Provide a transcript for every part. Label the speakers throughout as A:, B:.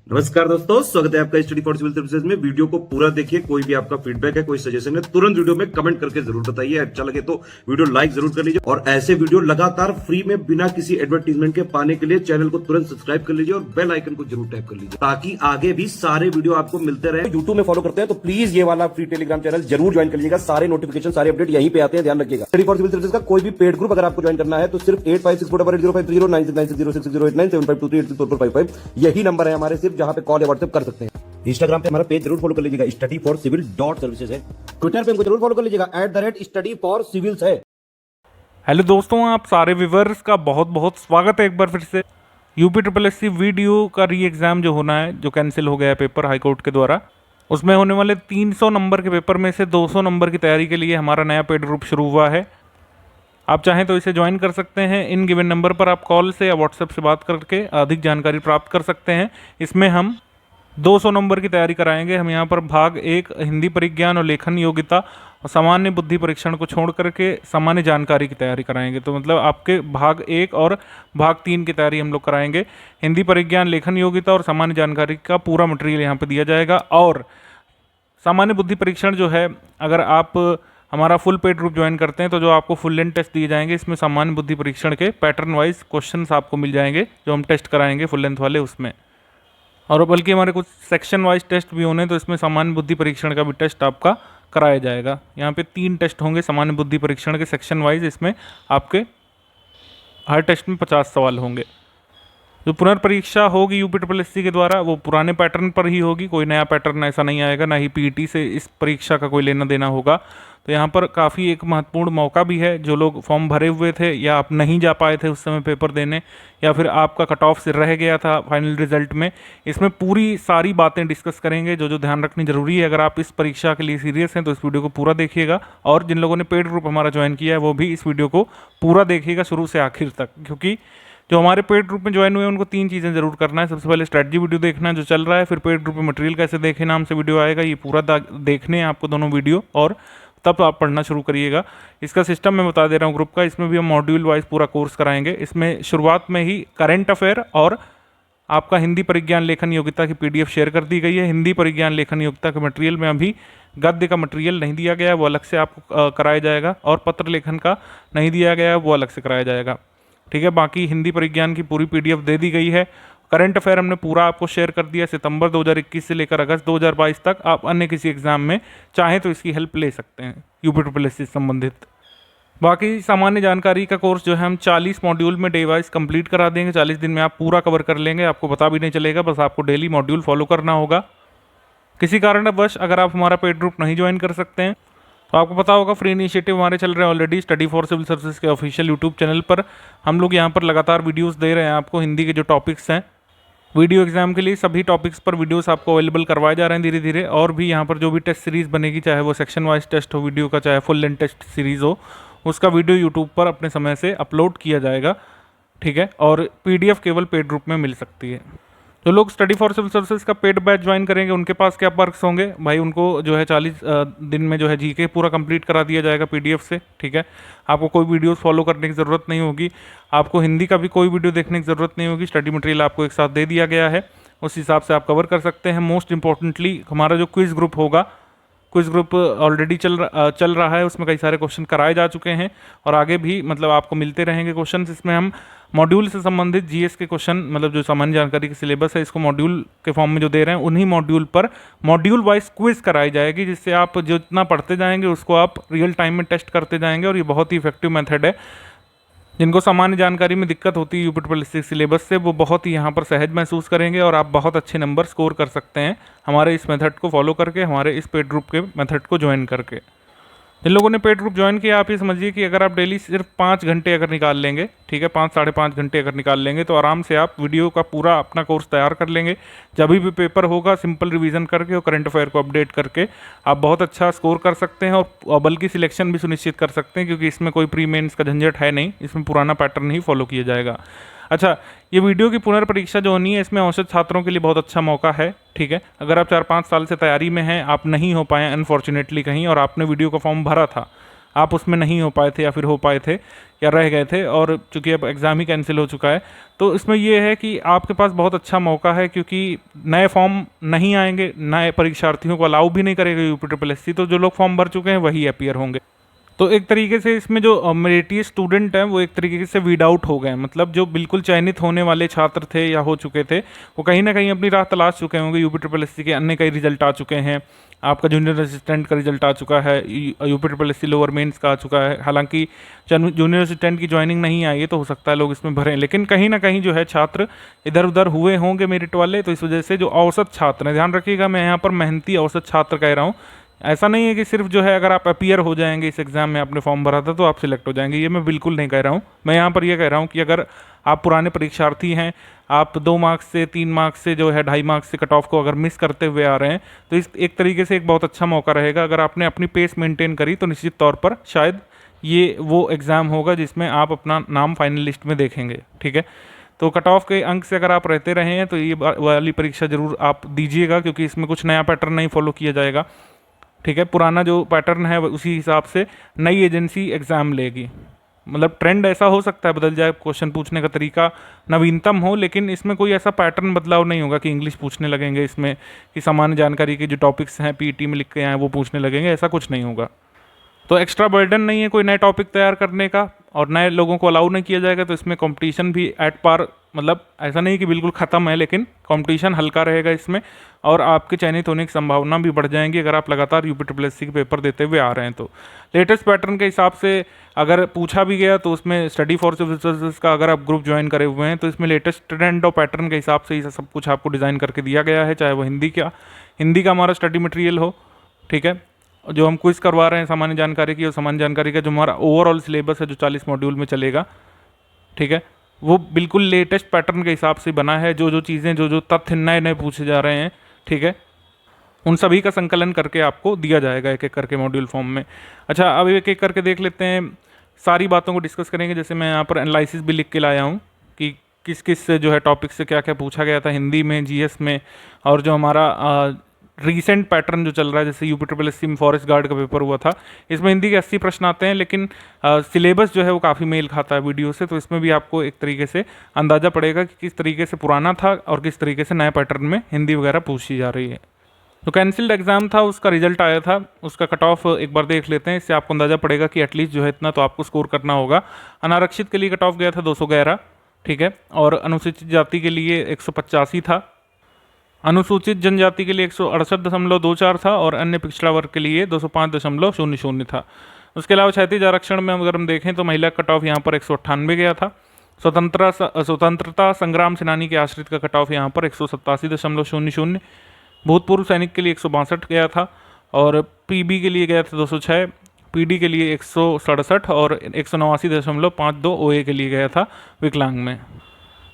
A: नमस्कार दोस्तों, स्वागत है आपका स्टडी फॉर सिविल सर्विसेज में। वीडियो को पूरा देखिए। कोई भी आपका फीडबैक है, कोई सजेशन है, तुरंत वीडियो में कमेंट करके जरूर बताइए। अच्छा लगे तो वीडियो लाइक जरूर कर लीजिए और ऐसे वीडियो लगातार फ्री में बिना किसी एडवर्टीजमेंट के पाने के लिए चैनल को तुरंत सब्सक्राइब कर लीजिए और बेल आइकन को जरूर टैप कर लीजिए ताकि आगे भी सारे वीडियो आपको मिलते रहे।
B: यूट्यूब में फॉलो करते हैं तो प्लीज ये वाला फ्री टेलीग्राम चैनल जरूर ज्वाइन कर लीजिएगा। सारे नोटिफिकेशन, सारे अपडेट यहीं पे आते हैं, ध्यान रखिएगा। स्टडी फॉर सिविल सर्विसेज का कोई भी पेड ग्रुप अगर आपको ज्वाइन करना है तो सिर्फ 856480530969752386089452880455 यही नंबर है हमारे, सिर्फ जहां पे कॉल या व्हाट्सएप कर सकते हैं। इंस्टाग्राम पे हमारा पेज जरूर फॉलो कर लीजिएगा, स्टडी फॉर सिविल .सर्विसेज है। ट्विटर पे हमको जरूर फॉलो कर लीजिएगा, @study for civils है।
C: हेलो दोस्तों, आप सारे व्यूवर्स का बहुत बहुत स्वागत है एक बार फिर से। यूपी SSSC वीडियो का री एग्ज़ाम जो होना है, जो कैंसिल हो गया है पेपर हाईकोर्ट के द्वारा, उसमें होने वाले 300 नंबर के पेपर में से 200 नंबर की तैयारी के लिए हमारा नया पेड ग्रुप शुरू हुआ है। आप चाहें तो इसे ज्वाइन कर सकते हैं। इन गिवन नंबर पर आप कॉल से या व्हाट्सएप से बात करके अधिक जानकारी प्राप्त कर सकते हैं। इसमें हम 200 नंबर की तैयारी कराएंगे। हम यहाँ पर भाग 1 हिंदी परिज्ञान और लेखन योग्यता और सामान्य बुद्धि परीक्षण को छोड़ करके सामान्य जानकारी की तैयारी कराएंगे। तो मतलब आपके भाग 1 और भाग 3 की तैयारी हम लोग कराएंगे। हिंदी परिज्ञान, लेखन योग्यता और सामान्य जानकारी का पूरा मटेरियल यहाँ पे दिया जाएगा। और सामान्य बुद्धि परीक्षण जो है, अगर आप हमारा फुल पेड ग्रुप ज्वाइन करते हैं तो जो आपको फुल लेंथ टेस्ट दिए जाएंगे, इसमें सामान्य बुद्धि परीक्षण के पैटर्न वाइज क्वेश्चंस आपको मिल जाएंगे जो हम टेस्ट कराएंगे फुल लेंथ वाले उसमें। और बल्कि हमारे कुछ सेक्शन वाइज टेस्ट भी होने, तो इसमें सामान्य बुद्धि परीक्षण का भी टेस्ट आपका कराया जाएगा। यहाँ पे 3 टेस्ट होंगे सामान्य बुद्धि परीक्षण के सेक्शन वाइज। इसमें आपके हर टेस्ट में 50 सवाल होंगे। जो पुनर्परीक्षा होगी यूपी SSSC के द्वारा, वो पुराने पैटर्न पर ही होगी। कोई नया पैटर्न ऐसा नहीं आएगा, ना ही PET से इस परीक्षा का कोई लेना देना होगा। तो यहाँ पर काफ़ी एक महत्वपूर्ण मौका भी है। जो लोग फॉर्म भरे हुए थे या आप नहीं जा पाए थे उस समय पेपर देने, या फिर आपका कट ऑफ से रह गया था फाइनल रिजल्ट में, इसमें पूरी सारी बातें डिस्कस करेंगे जो जो ध्यान रखनी जरूरी है। अगर आप इस परीक्षा के लिए सीरियस हैं तो इस वीडियो को पूरा देखिएगा। और जिन लोगों ने पेड ग्रुप हमारा ज्वाइन किया है वो भी इस वीडियो को पूरा देखिएगा शुरू से आखिर तक, क्योंकि जो हमारे पेड ग्रुप में ज्वाइन हुए हैं उनको 3 चीज़ें जरूर करना है। सबसे पहले स्ट्रैटेजी वीडियो देखना है जो चल रहा है, फिर पेड ग्रुप में मटेरियल कैसे देखें नाम से वीडियो आएगा, ये पूरा देखने हैं आपको दोनों वीडियो, और तब आप पढ़ना शुरू करिएगा। इसका सिस्टम मैं बता दे रहा हूँ ग्रुप का। इसमें भी हम मॉड्यूल वाइज पूरा कोर्स कराएंगे। इसमें शुरुआत में ही करंट अफेयर और आपका हिंदी परिज्ञान लेखन योग्यता की PDF शेयर कर दी गई है। हिंदी परिज्ञान लेखन योग्यता के मटेरियल में अभी गद्य का मटेरियल नहीं दिया गया है, वो अलग से आपको कराया जाएगा। और पत्र लेखन का नहीं दिया गया है, वो अलग से कराया जाएगा। ठीक है, बाकी हिंदी परिज्ञान की पूरी PDF दे दी गई है। करंट अफेयर हमने पूरा आपको शेयर कर दिया, सितंबर 2021 से लेकर अगस्त 2022 तक। आप अन्य किसी एग्जाम में चाहें तो इसकी हेल्प ले सकते हैं यूपी SSSC से संबंधित। बाकी सामान्य जानकारी का कोर्स जो है हम 40 मॉड्यूल में डे वाइज कंप्लीट करा देंगे। 40 दिन में आप पूरा कवर कर लेंगे, आपको पता भी नहीं चलेगा। बस आपको डेली मॉड्यूल फॉलो करना होगा। किसी कारणवश अगर आप हमारा पेड ग्रुप नहीं ज्वाइन कर सकते हैं तो आपको पता होगा फ्री इनिशिएटिव हमारे चल रहे हैं already study for civil services के ऑफिशियल यूट्यूब चैनल पर। हम लोग यहाँ पर लगातार वीडियोस दे रहे हैं आपको। हिंदी के जो टॉपिक्स हैं वीडियो एग्जाम के लिए, सभी टॉपिक्स पर वीडियोस आपको अवेलेबल करवाए जा रहे हैं धीरे धीरे। और भी यहाँ पर जो भी टेस्ट सीरीज़ बनेगी, चाहे वो सेक्शन वाइज टेस्ट हो वीडियो का, चाहे फुल लेंथ टेस्ट सीरीज़ हो, उसका वीडियो यूट्यूब पर अपने समय से अपलोड किया जाएगा। ठीक है, और PDF केवल पेड ग्रुप में मिल सकती है। जो लोग स्टडी फॉर सिविल सर्विसेज का पेड बैच ज्वाइन करेंगे उनके पास क्या पर्क्स होंगे भाई? उनको जो है 40 दिन में जो है GK पूरा कंप्लीट करा दिया जाएगा PDF से। ठीक है, आपको कोई वीडियोस फॉलो करने की ज़रूरत नहीं होगी। आपको हिंदी का भी कोई वीडियो देखने की ज़रूरत नहीं होगी। स्टडी मटेरियल आपको एक साथ दे दिया गया है, उस हिसाब से आप कवर कर सकते हैं। मोस्ट इंपॉर्टेंटली हमारा जो क्विज़ ग्रुप होगा, क्विज़ ग्रुप ऑलरेडी चल रहा है। उसमें कई सारे क्वेश्चन कराए जा चुके हैं और आगे भी मतलब आपको मिलते रहेंगे क्वेश्चन। इसमें हम मॉड्यूल से संबंधित GS के क्वेश्चन, मतलब जो सामान्य जानकारी की सिलेबस है, इसको मॉड्यूल के फॉर्म में जो दे रहे हैं, उन्हीं मॉड्यूल पर मॉड्यूल वाइज क्विज कराई जाएगी, जिससे आप जितना पढ़ते जाएंगे उसको आप रियल टाइम में टेस्ट करते जाएंगे। और ये बहुत ही इफेक्टिव मेथड है। जिनको सामान्य जानकारी में दिक्कत होती है यूपी SSSC सिलेबस से, वो बहुत ही यहाँ पर सहज महसूस करेंगे और आप बहुत अच्छे नंबर स्कोर कर सकते हैं हमारे इस मेथड को फॉलो करके, हमारे इस पेड ग्रुप के मेथड को ज्वाइन करके। जिन लोगों ने पेड ग्रुप ज्वाइन किया, आप ये समझिए कि अगर आप डेली सिर्फ 5 घंटे अगर निकाल लेंगे, ठीक है, 5 साढ़े 5 घंटे अगर निकाल लेंगे, तो आराम से आप वीडियो का पूरा अपना कोर्स तैयार कर लेंगे। जब भी पेपर होगा सिंपल रिवीजन करके और करंट अफेयर को अपडेट करके आप बहुत अच्छा स्कोर कर सकते हैं और बल्कि सिलेक्शन भी सुनिश्चित कर सकते हैं, क्योंकि इसमें कोई प्री मेंस का झंझट है नहीं। इसमें पुराना पैटर्न ही फॉलो किया जाएगा। अच्छा, ये वीडियो की पुनर्परीक्षा जो होनी है, इसमें औसत छात्रों के लिए बहुत अच्छा मौका है। ठीक है, अगर आप 4-5 साल से तैयारी में हैं, आप नहीं हो पाए अनफॉर्चुनेटली कहीं, और आपने वीडियो का फॉर्म भरा था, आप उसमें नहीं हो पाए थे या फिर हो पाए थे या रह गए थे, और चूंकि अब एग्ज़ाम ही कैंसिल हो चुका है, तो इसमें ये है कि आपके पास बहुत अच्छा मौका है, क्योंकि नए फॉर्म नहीं आएंगे, नए परीक्षार्थियों को अलाउ भी नहीं करेगा यूपी, तो जो लोग फॉर्म भर चुके हैं वही अपीयर होंगे। तो एक तरीके से इसमें जो मेरिटियस स्टूडेंट हैं वो एक तरीके से वीड आउट हो गए हैं, मतलब जो बिल्कुल चयनित होने वाले छात्र थे या हो चुके थे वो कहीं ना कहीं अपनी राह तलाश चुके होंगे। यूपी के अन्य कई रिजल्ट आ चुके हैं, आपका जूनियर असिस्टेंट का रिजल्ट आ चुका है, यूपी लोअर मेंस का आ चुका है। हालांकि जूनियर असिस्टेंट की ज्वाइनिंग नहीं आई है तो हो सकता है लोग इसमें भरें, लेकिन कहीं ना कहीं जो है छात्र इधर उधर हुए होंगे मेरिट वाले। तो इस वजह से जो औसत छात्र हैं, ध्यान रखिएगा मैं यहाँ पर मेहनती औसत छात्र कह रहा हूँ, ऐसा नहीं है कि सिर्फ जो है अगर आप अपीयर हो जाएंगे इस एग्ज़ाम में, आपने फॉर्म भरा था तो आप सिलेक्ट हो जाएंगे, ये मैं बिल्कुल नहीं कह रहा हूँ। मैं यहाँ पर ये कह रहा हूँ कि अगर आप पुराने परीक्षार्थी हैं, आप 2 मार्क्स से 3 मार्क्स से जो है 2.5 मार्क्स से कट ऑफ को अगर मिस करते हुए आ रहे हैं, तो इस एक तरीके से एक बहुत अच्छा मौका रहेगा। अगर आपने अपनी पेस मेंटेन करी तो निश्चित तौर पर शायद ये वो एग्ज़ाम होगा जिसमें आप अपना नाम फाइनल लिस्ट में देखेंगे, ठीक है। तो कट ऑफ के अंक से अगर आप रहते रहे हैं तो ये वाली परीक्षा ज़रूर आप दीजिएगा, क्योंकि इसमें कुछ नया पैटर्न नहीं फॉलो किया जाएगा, ठीक है। पुराना जो पैटर्न है उसी हिसाब से नई एजेंसी एग्ज़ाम लेगी। मतलब ट्रेंड ऐसा हो सकता है बदल जाए, क्वेश्चन पूछने का तरीका नवीनतम हो, लेकिन इसमें कोई ऐसा पैटर्न बदलाव नहीं होगा कि इंग्लिश पूछने लगेंगे इसमें, कि सामान्य जानकारी के जो टॉपिक्स हैं पीईटी में लिख के आए वो पूछने लगेंगे, ऐसा कुछ नहीं होगा। तो एक्स्ट्रा बर्डन नहीं है कोई नए टॉपिक तैयार करने का, और नए लोगों को अलाउ नहीं किया जाएगा। तो इसमें कंपटीशन भी एट पार, मतलब ऐसा नहीं कि बिल्कुल ख़त्म है, लेकिन कंपटीशन हल्का रहेगा इसमें, और आपके चयनित होने की संभावना भी बढ़ जाएंगी अगर आप लगातार यूपी के पेपर देते हुए आ रहे हैं। तो लेटेस्ट पैटर्न के हिसाब से अगर पूछा भी गया तो उसमें स्टडी फॉर सिविल सर्विसेज का अगर आप ग्रुप ज्वाइन करे हुए हैं तो इसमें लेटेस्ट ट्रेंड और पैटर्न के हिसाब से ही सब कुछ आपको डिज़ाइन करके दिया गया है, चाहे वो हिंदी का हमारा स्टडी मटेरियल हो, ठीक है। जो हम क्विज करवा रहे हैं सामान्य जानकारी की, और सामान्य जानकारी का जो हमारा ओवरऑल सिलेबस है जो 40 मॉड्यूल में चलेगा, ठीक है, वो बिल्कुल लेटेस्ट पैटर्न के हिसाब से बना है। जो चीज़ें जो तथ्य नए नए पूछे जा रहे हैं, ठीक है, उन सभी का संकलन करके आपको दिया जाएगा एक एक करके मॉड्यूल फॉर्म में। अच्छा, अब एक एक करके देख लेते हैं, सारी बातों को डिस्कस करेंगे। जैसे मैं यहाँ पर एनालिसिस भी लिख के लाया हूँ कि किस किस जो है टॉपिक से क्या क्या पूछा गया था हिंदी में, जीएस में, और जो हमारा रीसेंट पैटर्न जो चल रहा है, जैसे यूपी में फॉरेस्ट गार्ड का पेपर हुआ था, इसमें हिंदी के 80 प्रश्न आते हैं, लेकिन सिलेबस जो है वो काफ़ी मेल खाता है वीडियो से। तो इसमें भी आपको एक तरीके से अंदाज़ा पड़ेगा कि किस तरीके से पुराना था और किस तरीके से नए पैटर्न में हिंदी वगैरह पूछी जा रही है। तो कैंसिल्ड एग्ज़ाम था, उसका रिजल्ट आया था, उसका कट ऑफ एक बार देख लेते हैं। इससे आपको अंदाज़ा पड़ेगा कि एटलीस्ट जो है इतना तो आपको स्कोर करना होगा। अनारक्षित के लिए कट ऑफ गया था 211, ठीक है, और अनुसूचित जाति के लिए 185 था, अनुसूचित जनजाति के लिए 168.24 था, और अन्य पिछड़ा वर्ग के लिए 205.00 था। उसके अलावा क्षैतिज आरक्षण में अगर हम देखें तो महिला कट ऑफ यहाँ पर 198 गया था। स्वतंत्रता संग्राम सेनानी के आश्रित का कट ऑफ यहाँ पर 187.00, भूतपूर्व सैनिक के लिए 162 गया था, और पीबी के लिए गया था 206, पीडी के लिए 167 और 189.52 ओए के लिए गया था विकलांग में।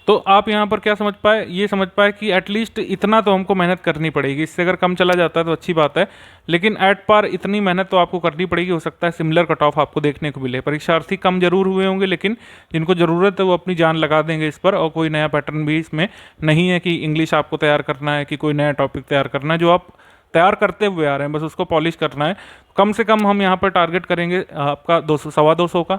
C: तो आप यहाँ पर क्या समझ पाए, ये समझ पाए कि एटलीस्ट इतना तो हमको मेहनत करनी पड़ेगी। इससे अगर कम चला जाता है तो अच्छी बात है, लेकिन एट पार इतनी मेहनत तो आपको करनी पड़ेगी। हो सकता है सिमिलर कट ऑफ आपको देखने को मिले। परीक्षार्थी कम जरूर हुए होंगे, लेकिन जिनको ज़रूरत है वो अपनी जान लगा देंगे इस पर। और कोई नया पैटर्न भी इसमें नहीं है कि इंग्लिश आपको तैयार करना है, कि कोई नया टॉपिक तैयार करना है। जो आप तैयार करते हुए आ रहे हैं बस उसको पॉलिश करना है। कम से कम हम यहाँ पर टारगेट करेंगे आपका 200-225 का,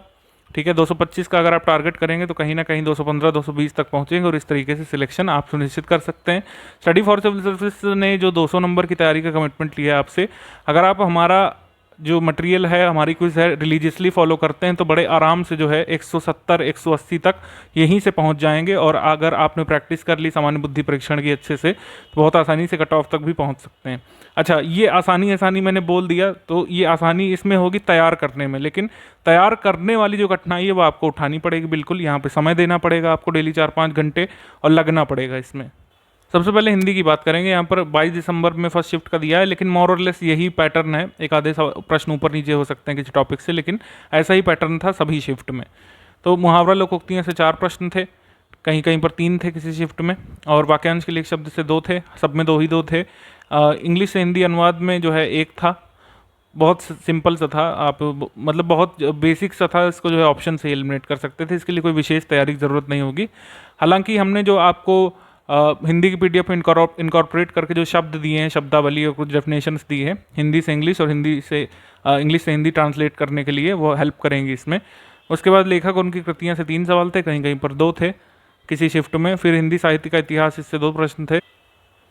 C: ठीक है। 225 का अगर आप टारगेट करेंगे तो कहीं ना कहीं 215-220 तक पहुंचेंगे, और इस तरीके से सिलेक्शन आप सुनिश्चित कर सकते हैं। स्टडी फॉर सिविल सर्विस ने जो 200 नंबर की तैयारी का कमिटमेंट लिया है आपसे, अगर आप हमारा जो मटेरियल है, हमारी क्विज है, रिलीजियसली फॉलो करते हैं तो बड़े आराम से जो है 170-180 तक यहीं से पहुंच जाएंगे। और अगर आपने प्रैक्टिस कर ली सामान्य बुद्धि परीक्षण की अच्छे से तो बहुत आसानी से कट ऑफ तक भी पहुंच सकते हैं। अच्छा, ये आसानी मैंने बोल दिया, तो ये आसानी इसमें होगी तैयार करने में, लेकिन तैयार करने वाली जो कठिनाई है वो आपको उठानी पड़ेगी। बिल्कुल यहाँ पे समय देना पड़ेगा आपको, डेली 4-5 घंटे, और लगना पड़ेगा इसमें। सबसे पहले हिंदी की बात करेंगे। यहाँ पर 22 दिसंबर में फर्स्ट शिफ्ट का दिया है, लेकिन मोर और लेस यही पैटर्न है। एक आधे प्रश्न ऊपर नीचे हो सकते हैं किसी टॉपिक से, लेकिन ऐसा ही पैटर्न था सभी शिफ्ट में। तो मुहावरा लोकोक्तियों से 4 प्रश्न थे, कहीं कहीं पर 3 थे किसी शिफ्ट में, और वाक्यांश के लिए एक शब्द से 2 थे, सब में 2 ही 2 थे। इंग्लिश से हिंदी अनुवाद में जो है 1 था, बहुत सिंपल सा था, आप मतलब बहुत बेसिक सा था, इसको जो है ऑप्शन से एलिमिनेट कर सकते थे। इसके लिए कोई विशेष तैयारी की ज़रूरत नहीं होगी। हालांकि हमने जो आपको हिंदी की पीडीएफ में इनकॉर्पोरेट करके जो शब्द दिए हैं, शब्दावली और कुछ डेफिनेशंस दी है हिंदी से इंग्लिश और हिंदी से इंग्लिश से हिंदी ट्रांसलेट करने के लिए, वो हेल्प करेंगी इसमें। उसके बाद लेखक उनकी कृतियाँ से 3 सवाल थे, कहीं कहीं पर 2 थे किसी शिफ्ट में। फिर हिंदी साहित्य का इतिहास, इससे 2 प्रश्न थे।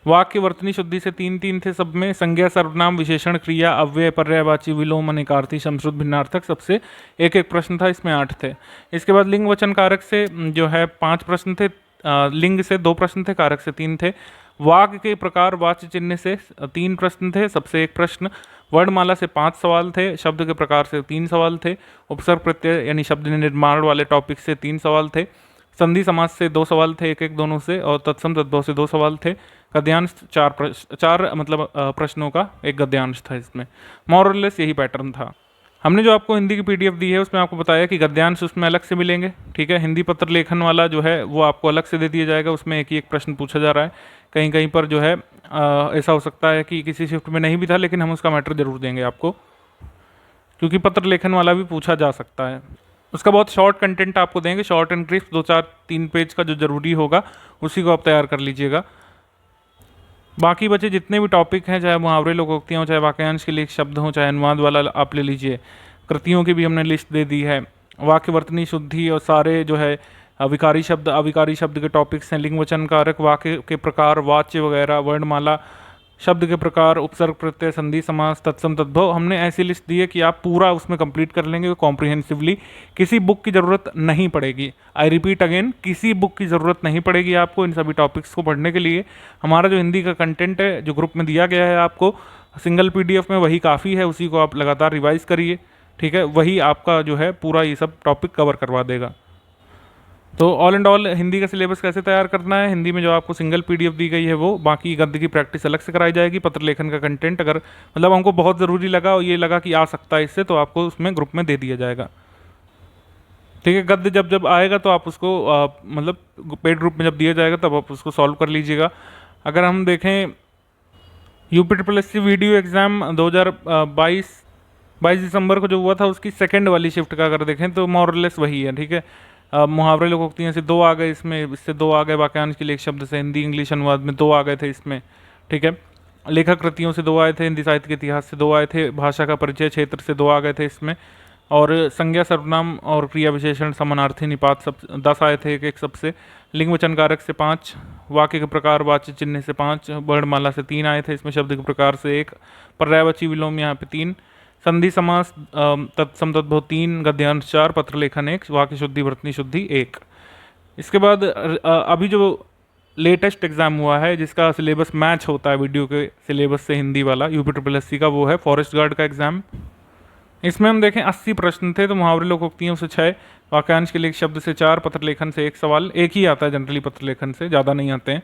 C: वाक्य वर्तनी शुद्धि से 3-3 थे सब में। संज्ञा, सर्वनाम, विशेषण, क्रिया, अव्यय, पर्यायवाची, विलोम, अनेकार्थी, समश्रुत, भिन्नार्थक, सबसे 1-1 प्रश्न था, इसमें 8 थे। इसके बाद लिंग वचन कारक से जो है 5 प्रश्न थे, लिंग से 2 प्रश्न थे, कारक से 3 थे। वाक्य के प्रकार, वाच्य चिन्ह से 3 प्रश्न थे, सबसे 1 प्रश्न। वर्णमाला से 5 सवाल थे, शब्द के प्रकार से 3 सवाल थे। उपसर्ग प्रत्यय यानी शब्द निर्माण वाले टॉपिक से 3 सवाल थे। संधि समास से 2 सवाल थे, 1-1 दोनों से, और तत्सम तद्भव से 2 सवाल थे। गद्यांश 4 मतलब प्रश्नों का 1 गद्यांश था इसमें। मोरलेस यही पैटर्न था। हमने जो आपको हिंदी की पीडीएफ दी है उसमें आपको बताया कि गद्यांश उसमें अलग से मिलेंगे, ठीक है। हिंदी पत्र लेखन वाला जो है वो आपको अलग से दे दिया जाएगा, उसमें एक ही एक प्रश्न पूछा जा रहा है। कहीं कहीं पर जो है ऐसा हो सकता है कि किसी शिफ्ट में नहीं भी था, लेकिन हम उसका मैटर जरूर देंगे आपको, क्योंकि पत्र लेखन वाला भी पूछा जा सकता है। उसका बहुत शॉर्ट कंटेंट आपको देंगे, शॉर्ट एंड क्रिस्प, 2-4-3 पेज का जो ज़रूरी होगा उसी को आप तैयार कर लीजिएगा। बाकी बचे जितने भी टॉपिक हैं, चाहे मुहावरे, लोकोक्तियाँ हो, चाहे वाक्यांश के लिए शब्द हो, चाहे अनुवाद वाला आप ले लीजिए। कृतियों की भी हमने लिस्ट दे दी है। वाक्य वर्तनी शुद्धि और सारे जो है विकारी शब्द, अविकारी शब्द के टॉपिक्स हैं। लिंग वचन कारक, वाक्य के प्रकार, वाच्य वगैरह, वर्णमाला, शब्द के प्रकार, उपसर्ग प्रत्यय, संधि समास, तत्सम तद्भव, हमने ऐसी लिस्ट दी है कि आप पूरा उसमें कंप्लीट कर लेंगे कॉम्प्रिहेंसिवली। किसी बुक की ज़रूरत नहीं पड़ेगी। आई रिपीट अगेन, किसी बुक की ज़रूरत नहीं पड़ेगी आपको इन सभी टॉपिक्स को पढ़ने के लिए। हमारा जो हिंदी का कंटेंट है जो ग्रुप में दिया गया है आपको सिंगल पीडीएफ में, वही काफ़ी है, उसी को आप लगातार रिवाइज करिए, ठीक है। वही आपका जो है पूरा ये सब टॉपिक कवर करवा देगा। तो ऑल एंड ऑल हिंदी का सिलेबस कैसे तैयार करना है, हिंदी में जो आपको सिंगल पीडीएफ दी गई है वो, बाकी गद्य की प्रैक्टिस अलग से कराई जाएगी। पत्र लेखन का कंटेंट अगर मतलब हमको बहुत ज़रूरी लगा और ये लगा कि आ सकता है इससे, तो आपको उसमें ग्रुप में दे दिया जाएगा, ठीक है। गद्य जब जब आएगा तो आप उसको मतलब पेड ग्रुप में जब दिया जाएगा तब आप उसको सॉल्व कर लीजिएगा। अगर हम देखें UPSSC वीडियो एग्ज़ाम 2022 दिसंबर को जो हुआ था उसकी सेकेंड वाली शिफ्ट का अगर देखें तो मोरलेस वही है, ठीक है। मुहावरे लोकोक्तियाँ से 2 आ गए इसमें, इससे 2 आ गए। वाक्यांश के लिए एक शब्द से हिंदी इंग्लिश अनुवाद में 2 आ गए थे इसमें, ठीक है। लेखक कृतियों से 2 आए थे, हिंदी साहित्य के इतिहास से 2 आए थे, भाषा का परिचय क्षेत्र से 2 आ गए थे इसमें, और संज्ञा, सर्वनाम और क्रिया विशेषण, समानार्थी, निपात सब 10 आए थे, एक सबसे। लिंग वचन कारक से 5, वाक्य के प्रकार, वाच्य चिन्ह से 5, वर्णमाला से 3 आए थे इसमें, शब्द के प्रकार से 1, पर्यायवाची विलोम यहाँ पे 3, संधि समास तत्सम तद्भव 3, गद्यांश 4, पत्र लेखन 1, वाक्य शुद्धि वर्तनी शुद्धि 1। इसके बाद अभी जो लेटेस्ट एग्जाम हुआ है जिसका सिलेबस मैच होता है वीडियो के सिलेबस से हिंदी वाला UPSSC का, वो है फॉरेस्ट गार्ड का एग्जाम। इसमें हम देखें 80 प्रश्न थे, तो मुहावरे लोकोक्तियों से 6, वाक्यांश के लिए एक शब्द से 4, पत्र लेखन से 1 सवाल, एक ही आता है जनरली पत्र लेखन से, ज़्यादा नहीं आते हैं।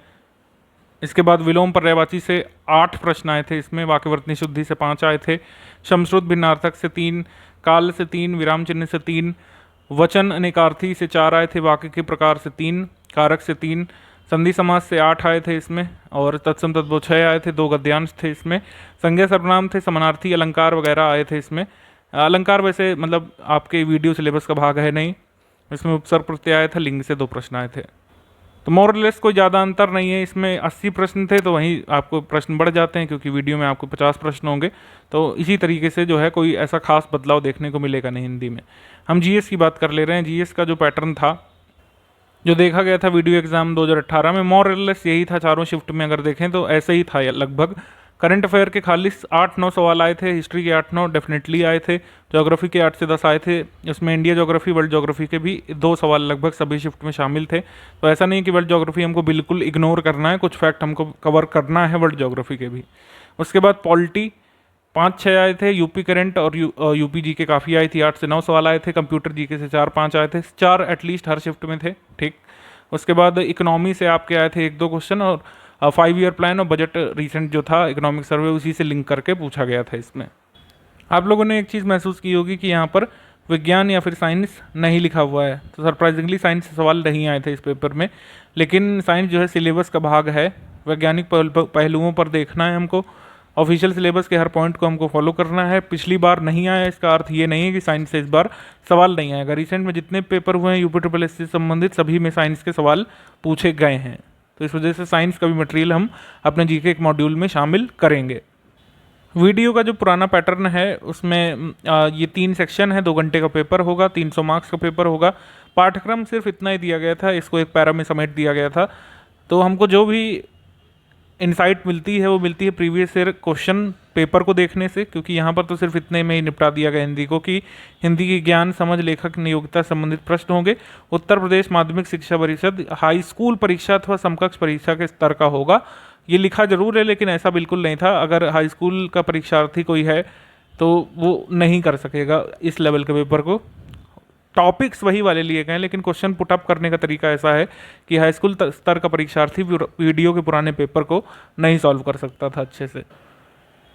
C: इसके बाद विलोम पर्यायवाची से 8 प्रश्न आए थे इसमें, वाक्यवर्तनी शुद्धि से 5 आए थे, समश्रुत भिन्नार्थक से 3, काल से 3, विराम चिन्ह से 3, वचन अनेकार्थी से 4 आए थे, वाक्य के प्रकार से 3, कारक से 3, संधि समास से 8 आए थे इसमें, और तत्सम तद्भव 6 आए थे, 2 गद्यांश थे इसमें, संज्ञा सर्वनाम थे, समानार्थी, अलंकार वगैरह आए थे इसमें। अलंकार वैसे मतलब आपके वीडियो सिलेबस का भाग है नहीं, इसमें उपसर्ग प्रत्यय आया था, लिंग से 2 प्रश्न आए थे। तो मोरलेस कोई ज़्यादा अंतर नहीं है इसमें। 80 प्रश्न थे तो वहीं आपको प्रश्न बढ़ जाते हैं क्योंकि वीडियो में आपको 50 प्रश्न होंगे, तो इसी तरीके से जो है कोई ऐसा खास बदलाव देखने को मिलेगा नहीं हिंदी में। हम GS की बात कर ले रहे हैं। GS का जो पैटर्न था जो देखा गया था वीडियो एग्जाम 2018 में, मोरलेस यही था चारों शिफ्ट में। अगर देखें तो ऐसे ही था लगभग। करंट अफेयर के खाली 8-9 सवाल आए थे, हिस्ट्री के 8-9 डेफिनेटली आए थे, ज्योग्राफी के 8 से 10 आए थे, उसमें इंडिया ज्योग्राफी, वर्ल्ड ज्योग्राफी के भी 2 सवाल लगभग सभी शिफ्ट में शामिल थे। तो ऐसा नहीं कि वर्ल्ड ज्योग्राफी हमको बिल्कुल इग्नोर करना है, कुछ फैक्ट हमको कवर करना है वर्ल्ड ज्योग्राफी के भी। उसके बाद पॉलिटी 5-6 आए थे, यूपी करंट और यूपी जी के काफ़ी आई थी, 8 से 9 सवाल आए थे, कंप्यूटर जी के से 4-5 आए थे, 4 एटलीस्ट हर शिफ्ट में थे, ठीक। उसके बाद इकोनॉमी से आपके आए थे 1-2 क्वेश्चन, और 5 ईयर प्लान और बजट रिसेंट जो था इकोनॉमिक सर्वे उसी से लिंक करके पूछा गया था इसमें। आप लोगों ने एक चीज़ महसूस की होगी कि यहाँ पर विज्ञान या फिर साइंस नहीं लिखा हुआ है, तो सरप्राइजिंगली साइंस से सवाल नहीं आए थे इस पेपर में। लेकिन साइंस जो है सिलेबस का भाग है, वैज्ञानिक पहलुओं पर देखना है हमको, ऑफिशियल सिलेबस के हर पॉइंट को हमको फॉलो करना है। पिछली बार नहीं आया इसका अर्थ ये नहीं है कि साइंस से इस बार सवाल नहीं आएगा। रिसेंट में जितने पेपर हुए हैं UPSSC से संबंधित सभी में साइंस के सवाल पूछे गए हैं, तो इस वजह से साइंस का भी मटेरियल हम अपने GK एक मॉड्यूल में शामिल करेंगे। वीडियो का जो पुराना पैटर्न है उसमें ये 3 सेक्शन है, 2 घंटे का पेपर होगा, 300 मार्क्स का पेपर होगा। पाठ्यक्रम सिर्फ इतना ही दिया गया था, इसको एक पैरा में समेट दिया गया था। तो हमको जो भी इनसाइट मिलती है वो मिलती है प्रीवियस ईयर क्वेश्चन पेपर को देखने से, क्योंकि यहाँ पर तो सिर्फ इतने में ही निपटा दिया गया हिंदी को कि हिंदी की ज्ञान समझ लेखक नियोक्ता संबंधित प्रश्न होंगे। उत्तर प्रदेश माध्यमिक शिक्षा परिषद हाई स्कूल परीक्षा अथवा समकक्ष परीक्षा के स्तर का होगा। ये लिखा जरूर है लेकिन ऐसा बिल्कुल नहीं था। अगर हाई स्कूल का परीक्षार्थी कोई है तो वो नहीं कर सकेगा इस लेवल के पेपर को। टॉपिक्स वही वाले लिए गए हैं लेकिन क्वेश्चन पुटअप करने का तरीका ऐसा है कि हाई स्कूल स्तर का परीक्षार्थी वीडियो के पुराने पेपर को नहीं सॉल्व कर सकता था अच्छे से।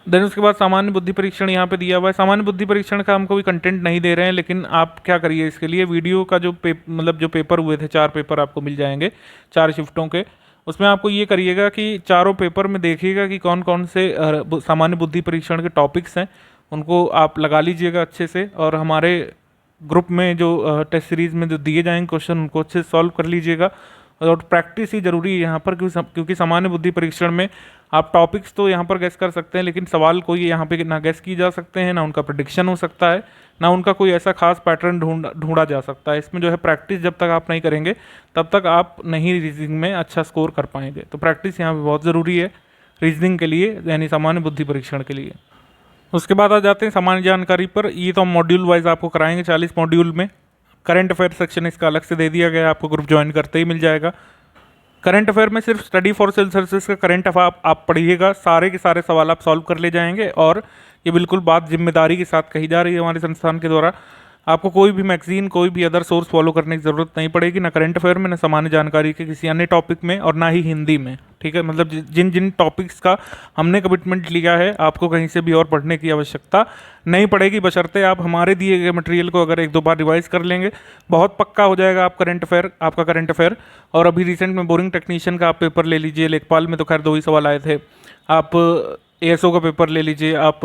C: देन उसके बाद सामान्य बुद्धि परीक्षण यहाँ पे दिया हुआ है। सामान्य बुद्धि परीक्षण का हम कोई कंटेंट नहीं दे रहे हैं, लेकिन आप क्या करिए इसके लिए वीडियो का जो जो पेपर हुए थे, 4 पेपर आपको मिल जाएंगे 4 शिफ्टों के। उसमें आपको ये करिएगा कि चारों पेपर में देखिएगा कि कौन कौन से सामान्य बुद्धि परीक्षण के टॉपिक्स हैं, उनको आप लगा लीजिएगा अच्छे से। और हमारे ग्रुप में जो टेस्ट सीरीज़ में जो दिए जाएंगे क्वेश्चन उनको अच्छे से सॉल्व कर लीजिएगा। और प्रैक्टिस ही ज़रूरी है यहाँ पर, क्योंकि सामान्य बुद्धि परीक्षण में आप टॉपिक्स तो यहाँ पर गैस कर सकते हैं लेकिन सवाल कोई यहाँ पे ना गैस की जा सकते हैं, ना उनका प्रेडिक्शन हो सकता है, ना उनका कोई ऐसा खास पैटर्न ढूंढा जा सकता है। इसमें जो है प्रैक्टिस जब तक आप नहीं करेंगे तब तक आप नहीं रीजनिंग में अच्छा स्कोर कर पाएंगे। तो प्रैक्टिस यहाँ पे बहुत ज़रूरी है रीजनिंग के लिए, यानी सामान्य बुद्धि परीक्षण के लिए। उसके बाद आ जाते हैं सामान्य जानकारी पर। ये तो हम मॉड्यूल वाइज आपको कराएंगे 40 मॉड्यूल में। करंट अफेयर सेक्शन इसका अलग से दे दिया गया है, आपको ग्रुप ज्वाइन करते ही मिल जाएगा। करंट अफेयर में सिर्फ स्टडी फॉर सिविल सर्विसेज का करंट अफेयर आप पढ़िएगा, सारे के सारे सवाल आप सॉल्व कर ले जाएंगे। और ये बिल्कुल बात जिम्मेदारी के साथ कही जा रही है हमारे संस्थान के द्वारा। आपको कोई भी मैगजीन, कोई भी अदर सोर्स फॉलो करने की ज़रूरत नहीं पड़ेगी, ना करंट अफेयर में, ना सामान्य जानकारी के किसी अन्य टॉपिक में, और ना ही हिंदी में। ठीक है, मतलब जिन जिन टॉपिक्स का हमने कमिटमेंट लिया है आपको कहीं से भी और पढ़ने की आवश्यकता नहीं पड़ेगी, बशर्ते आप हमारे दिए गए मटेरियल को अगर 1-2 बार रिवाइज कर लेंगे, बहुत पक्का हो जाएगा आपका करंट अफेयर। और अभी रिसेंट में बोरिंग टेक्नीशियन का आप पेपर ले लीजिए, लेखपाल में तो खैर 2 ही सवाल आए थे। आप ASO का पेपर ले लीजिए, आप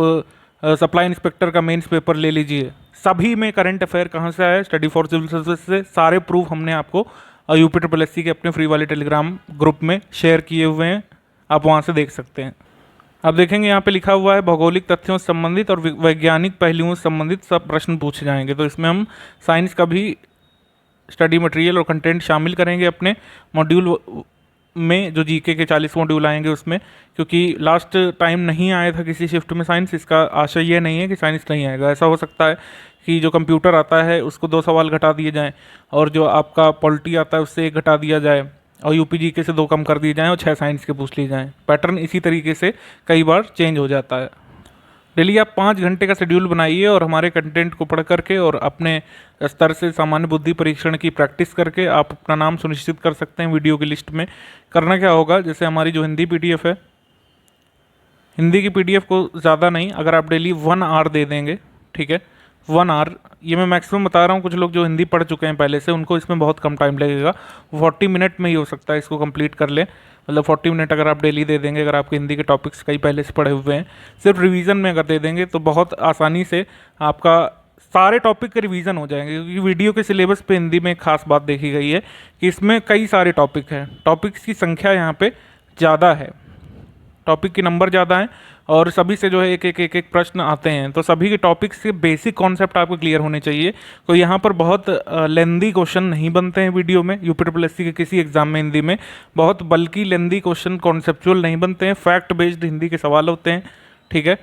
C: सप्लाई इंस्पेक्टर का मेंस पेपर ले लीजिए, सभी में करंट अफेयर कहाँ से आया? स्टडी फॉर सिविल सर्विस से। सारे प्रूफ हमने आपको UPSSC के अपने फ्री वाले टेलीग्राम ग्रुप में शेयर किए हुए हैं, आप वहाँ से देख सकते हैं। अब देखेंगे यहाँ पे लिखा हुआ है भौगोलिक तथ्यों से संबंधित और वैज्ञानिक पहलुओं से संबंधित सब प्रश्न पूछे जाएंगे। तो इसमें हम साइंस का भी स्टडी मटेरियल और कंटेंट शामिल करेंगे अपने मॉड्यूल में, जो GK के 40 मॉड्यूल आएंगे उसमें। क्योंकि लास्ट टाइम नहीं आया था किसी शिफ्ट में साइंस, इसका आशय ये नहीं है कि साइंस नहीं आएगा। ऐसा हो सकता है कि जो कंप्यूटर आता है उसको 2 सवाल घटा दिए जाएं, और जो आपका पॉलिटी आता है उससे 1 घटा दिया जाए, और UPGK से 2 कम कर दिए जाएँ और 6 साइंस के पूछ लिए जाएँ। पैटर्न इसी तरीके से कई बार चेंज हो जाता है। डेली आप 5 घंटे का शेड्यूल बनाइए और हमारे कंटेंट को पढ़ करके और अपने स्तर से सामान्य बुद्धि परीक्षण की प्रैक्टिस करके आप अपना नाम सुनिश्चित कर सकते हैं वीडियो की लिस्ट में। करना क्या होगा, जैसे हमारी जो हिंदी PDF है, हिंदी की PDF को ज़्यादा नहीं, अगर आप डेली 1 आवर दे देंगे, ठीक है, 1 आवर, ये मैं मैक्सिमम बता रहा हूँ, कुछ लोग जो हिंदी पढ़ चुके हैं पहले से उनको इसमें बहुत कम टाइम लगेगा, 40 मिनट में ही हो सकता है इसको कंप्लीट कर लें। मतलब 40 मिनट अगर आप डेली दे देंगे, अगर आपके हिंदी के टॉपिक्स कई पहले से पढ़े हुए हैं, सिर्फ रिवीजन में अगर दे देंगे तो बहुत आसानी से आपका सारे टॉपिक के रिवीजन हो जाएंगे। क्योंकि वीडियो के सिलेबस पे हिंदी में एक खास बात देखी गई है कि इसमें कई सारे टॉपिक हैं, टॉपिक्स की संख्या यहाँ पे ज़्यादा है, टॉपिक के नंबर ज़्यादा हैं, और सभी से जो है एक प्रश्न आते हैं। तो सभी के टॉपिक्स के बेसिक कॉन्सेप्ट आपको क्लियर होने चाहिए। तो यहाँ पर बहुत लेंदी क्वेश्चन नहीं बनते हैं वीडियो में, UPSSC के किसी एग्जाम में हिंदी में बहुत बल्कि लेंदी क्वेश्चन कॉन्सेप्चुअल नहीं बनते हैं, फैक्ट बेस्ड हिंदी के सवाल होते हैं, ठीक है।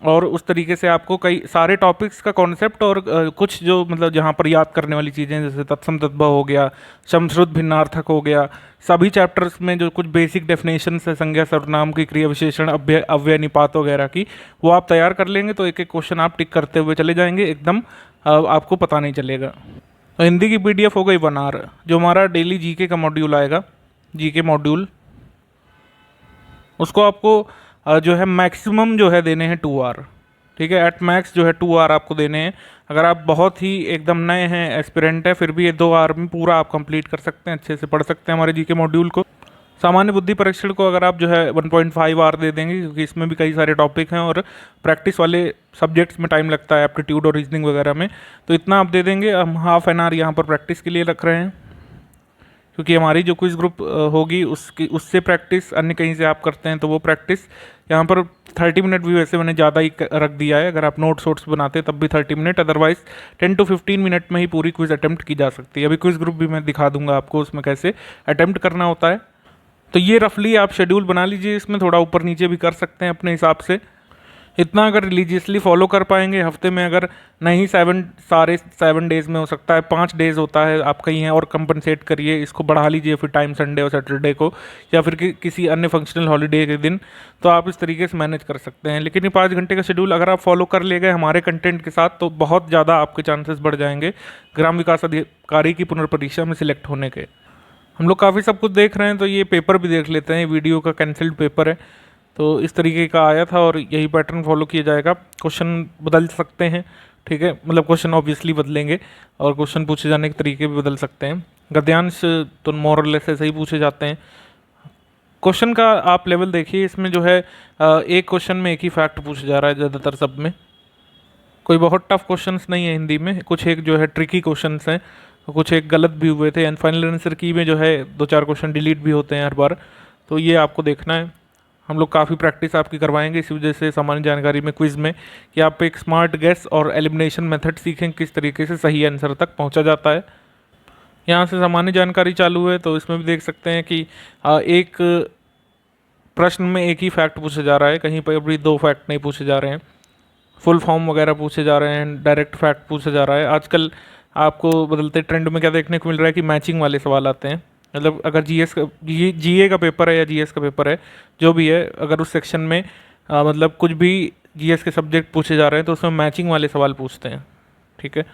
C: और उस तरीके से आपको कई सारे टॉपिक्स का कॉन्सेप्ट और कुछ जो मतलब जहाँ पर याद करने वाली चीज़ें, जैसे तत्सम तद्भव हो गया, समश्रुत भिन्नार्थक हो गया, सभी चैप्टर्स में जो कुछ बेसिक डेफिनेशन है संज्ञा सर्वनाम की, क्रिया विशेषण, अव्यय निपात वगैरह की, वो आप तैयार कर लेंगे तो एक क्वेश्चन आप टिक करते हुए चले जाएंगे, एकदम आपको पता नहीं चलेगा। तो हिंदी की PDF हो गई 1 आवर। जो हमारा डेली GK का मॉड्यूल आएगा, GK मॉड्यूल, उसको आपको जो है मैक्सिमम जो है देने हैं 2 आवर, ठीक है, एट मैक्स जो है 2 आवर आपको देने हैं। अगर आप बहुत ही एकदम नए हैं, एस्पिरेंट है, फिर भी ये 2 आवर में पूरा आप कंप्लीट कर सकते हैं, अच्छे से पढ़ सकते हैं हमारे GK मॉड्यूल को। सामान्य बुद्धि परीक्षण को अगर आप जो है 1.5 आवर दे देंगे, क्योंकि इसमें भी कई सारे टॉपिक हैं और प्रैक्टिस वाले सब्जेक्ट्स में टाइम लगता है, एप्टीट्यूड और रीजनिंग वगैरह में, तो इतना आप दे देंगे। हम ½ एन आवर यहाँ पर प्रैक्टिस के लिए रख रहे हैं, क्योंकि हमारी जो क्विज़ ग्रुप होगी उससे प्रैक्टिस अन्य कहीं से आप करते हैं तो वो प्रैक्टिस यहाँ पर 30 मिनट भी वैसे मैंने ज़्यादा ही रख दिया है। अगर आप नोट्स वोट्स बनाते तब भी 30 मिनट, अदरवाइज 10 to 15 मिनट में ही पूरी क्विज़ अटैम्प्ट की जा सकती है। अभी क्विज़ ग्रुप भी मैं दिखा दूंगा आपको उसमें कैसे अटैम्प्ट करना होता है। तो ये रफली आप शेड्यूल बना लीजिए, इसमें थोड़ा ऊपर नीचे भी कर सकते हैं अपने हिसाब से। इतना अगर रिलीजियसली फॉलो कर पाएंगे, हफ्ते में अगर नहीं 7 डेज़ में हो सकता है 5 डेज़ होता है, आप कहीं हैं और कंपनसेट करिए, इसको बढ़ा लीजिए फिर टाइम संडे और सैटरडे को, या फिर किसी अन्य फंक्शनल हॉलीडे के दिन, तो आप इस तरीके से मैनेज कर सकते हैं। लेकिन ये 5 घंटे का शेड्यूल अगर आप फॉलो कर ले गए हमारे कंटेंट के साथ तो बहुत ज़्यादा आपके चांसेस बढ़ जाएंगे ग्राम विकास अधिकारी की पुनर्परीक्षा में सिलेक्ट होने के। हम लोग काफ़ी सब कुछ देख रहे हैं, तो ये पेपर भी देख लेते हैं। वीडियो का कैंसिल्ड पेपर है, तो इस तरीके का आया था और यही पैटर्न फॉलो किया जाएगा। क्वेश्चन बदल सकते हैं, ठीक है, मतलब क्वेश्चन ऑब्वियसली बदलेंगे और क्वेश्चन पूछे जाने के तरीके भी बदल सकते हैं। गद्यांश तो मोर और लेस ऐसे ही पूछे जाते हैं। क्वेश्चन का आप लेवल देखिए, इसमें जो है एक क्वेश्चन में एक ही फैक्ट पूछा जा रहा है ज़्यादातर सब में, कोई बहुत टफ क्वेश्चंस नहीं है हिंदी में। कुछ एक जो है ट्रिकी क्वेश्चंस हैं, कुछ एक गलत भी हुए थे, एंड फाइनल आंसर की में जो है 2-4 क्वेश्चन डिलीट भी होते हैं हर बार, तो ये आपको देखना है। हम लोग काफ़ी प्रैक्टिस आपकी करवाएंगे इसी वजह से सामान्य जानकारी में क्विज़ में, कि आप एक स्मार्ट गेस और एलिमिनेशन मेथड सीखें, किस तरीके से सही आंसर तक पहुंचा जाता है। यहाँ से सामान्य जानकारी चालू है, तो इसमें भी देख सकते हैं कि एक प्रश्न में एक ही फैक्ट पूछा जा रहा है, कहीं पर भी 2 फैक्ट नहीं पूछे जा रहे हैं, फुल फॉर्म वगैरह पूछे जा रहे हैं, डायरेक्ट फैक्ट पूछा जा रहा है। आजकल आपको बदलते ट्रेंड में क्या देखने को मिल रहा है कि मैचिंग वाले सवाल आते हैं। मतलब अगर जीए का पेपर है या जीएस का पेपर है, जो भी है, अगर उस सेक्शन में मतलब कुछ भी जीएस के सब्जेक्ट पूछे जा रहे हैं तो उसमें मैचिंग वाले सवाल पूछते हैं, ठीक है,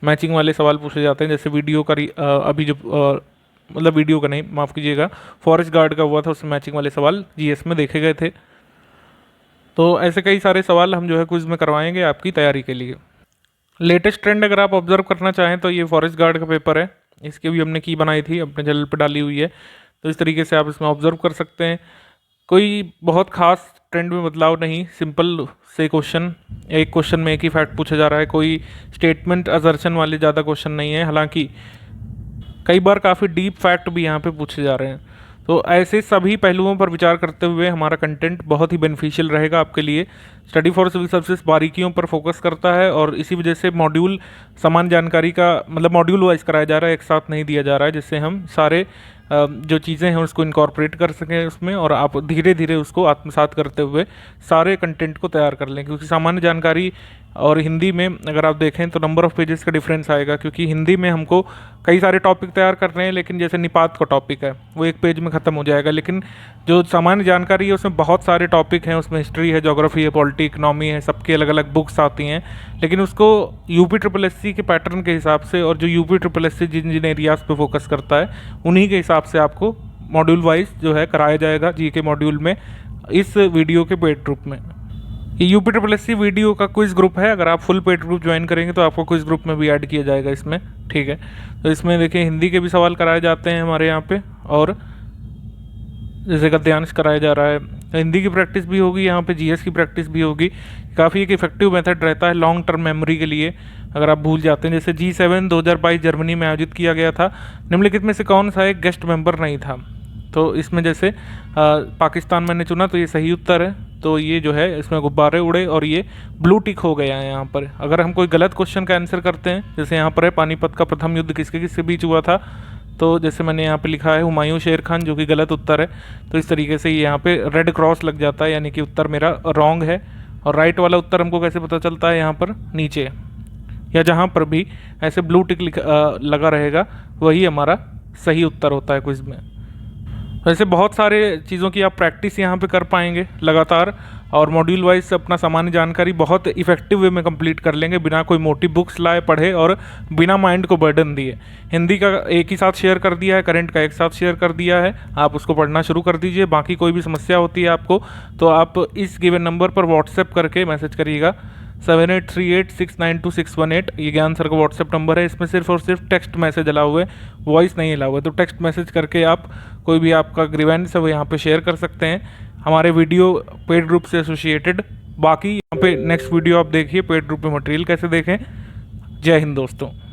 C: मैचिंग वाले सवाल पूछे जाते हैं। जैसे वीडियो का अभी जो मतलब वीडियो का नहीं, माफ़ कीजिएगा, फॉरेस्ट गार्ड का हुआ था, उसमें मैचिंग वाले सवाल जीएस में देखे गए थे। तो ऐसे कई सारे सवाल हम जो है क्विज़ में करवाएंगे आपकी तैयारी के लिए। लेटेस्ट ट्रेंड अगर आप ऑब्जर्व करना चाहें तो ये फॉरेस्ट गार्ड का पेपर है, इसकी भी हमने की बनाई थी, अपने चैनल पर डाली हुई है, तो इस तरीके से आप इसमें ऑब्जर्व कर सकते हैं। कोई बहुत खास ट्रेंड में बदलाव नहीं, सिंपल से क्वेश्चन, एक क्वेश्चन में एक ही फैक्ट पूछा जा रहा है, कोई स्टेटमेंट असर्शन वाले ज़्यादा क्वेश्चन नहीं है। हालांकि कई बार काफ़ी डीप फैक्ट भी यहाँ पे पूछे जा रहे हैं। तो ऐसे सभी पहलुओं पर विचार करते हुए हमारा कंटेंट बहुत ही बेनिफिशियल रहेगा आपके लिए। स्टडी फॉर सिविल सर्विसेज बारीकियों पर फोकस करता है और इसी वजह से मॉड्यूल समान जानकारी का मतलब मॉड्यूल वाइज कराया जा रहा है, एक साथ नहीं दिया जा रहा है, जिससे हम सारे जो चीज़ें हैं उसको इनकॉर्पोरेट कर सकें उसमें, और आप धीरे धीरे उसको आत्मसात करते हुए सारे कंटेंट को तैयार कर लें। क्योंकि सामान्य जानकारी और हिंदी में अगर आप देखें तो नंबर ऑफ़ पेजेस का डिफरेंस आएगा, क्योंकि हिंदी में हमको कई सारे टॉपिक तैयार कर रहे हैं, लेकिन जैसे निपात का टॉपिक है वो 1 पेज में ख़त्म हो जाएगा, लेकिन जो सामान्य जानकारी है उसमें बहुत सारे टॉपिक हैं, उसमें हिस्ट्री है, ज्योग्राफी है, पॉलिटी, इकनॉमी है, सबकी अलग अलग बुक्स आती हैं, लेकिन उसको UPSSC के पैटर्न के हिसाब से और जो UPSSC जिन जिन एरियाज़ पे फोकस करता है उन्हीं के हिसाब से आपको मॉड्यूल वाइज जो है कराया जाएगा GK मॉड्यूल में इस वीडियो के पेड ग्रुप में। ये UPSSC वीडियो का क्विज़ ग्रुप है, अगर आप फुल पेड ग्रुप ज्वाइन करेंगे तो आपको क्विज़ ग्रुप में भी ऐड किया जाएगा इसमें, ठीक है। तो इसमें देखिए हिंदी के भी सवाल कराए जाते हैं हमारे यहाँ पे, और जैसे गद्यांश कराया जा रहा है, तो हिंदी की प्रैक्टिस भी होगी यहाँ पे, GS की प्रैक्टिस भी होगी। काफ़ी एक इफेक्टिव मेथड रहता है लॉन्ग टर्म मेमोरी के लिए, अगर आप भूल जाते हैं। जैसे G7 2022 जर्मनी में आयोजित किया गया था, निम्नलिखित में से कौन सा एक गेस्ट मेंबर नहीं था, तो इसमें जैसे पाकिस्तान मैंने चुना तो ये सही उत्तर है, तो ये जो है इसमें गुब्बारे उड़े और ये ब्लू टिक हो गया है यहाँ पर। अगर हम कोई गलत क्वेश्चन का आंसर करते हैं, जैसे यहाँ पर है पानीपत का प्रथम युद्ध किसके किसके बीच हुआ था, तो जैसे मैंने यहाँ पे लिखा है हुमायूं शेर खान, जो कि गलत उत्तर है, तो इस तरीके से यहाँ पे रेड क्रॉस लग जाता है, यानी कि उत्तर मेरा रॉन्ग है। और राइट वाला उत्तर हमको कैसे पता चलता है, यहाँ पर नीचे या जहाँ पर भी ऐसे ब्लू टिक लगा रहेगा वही हमारा सही उत्तर होता है क्विज में। वैसे बहुत सारे चीज़ों की आप प्रैक्टिस यहाँ पे कर पाएंगे लगातार, और मॉड्यूल वाइज अपना सामान्य जानकारी बहुत इफेक्टिव वे में कंप्लीट कर लेंगे, बिना कोई मोटी बुक्स लाए पढ़े और बिना माइंड को बर्डन दिए। हिंदी का एक ही साथ शेयर कर दिया है, करंट का एक साथ शेयर कर दिया है, आप उसको पढ़ना शुरू कर दीजिए। बाकी कोई भी समस्या होती है आपको तो आप इस गिवन नंबर पर व्हाट्सएप करके मैसेज करिएगा 7838692618। ये ज्ञान सर का व्हाट्सएप नंबर है, इसमें सिर्फ और सिर्फ टेक्स्ट मैसेज अलाउ है, वॉइस नहीं अलाउ है। तो टेक्स्ट मैसेज करके आप कोई भी आपका ग्रीवेंस है वो यहाँ पे शेयर कर सकते हैं, हमारे वीडियो पेड ग्रुप से एसोसिएटेड। बाकी यहाँ पे नेक्स्ट वीडियो आप देखिए पेड ग्रुप में मटेरियल कैसे देखें। जय हिंद दोस्तों।